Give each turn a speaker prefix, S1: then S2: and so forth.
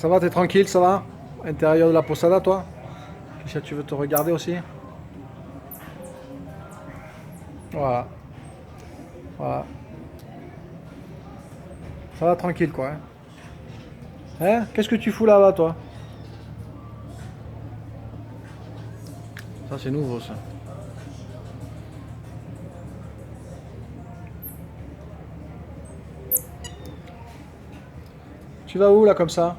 S1: Ça va, t'es tranquille, ça va? Intérieur de la posada, toi? Kisha, tu veux te regarder aussi? Voilà, voilà. Ça va tranquille, quoi. Hein? Hein? Qu'est-ce que tu fous là-bas, toi? Ça, c'est nouveau, ça. Tu vas où, là, comme ça?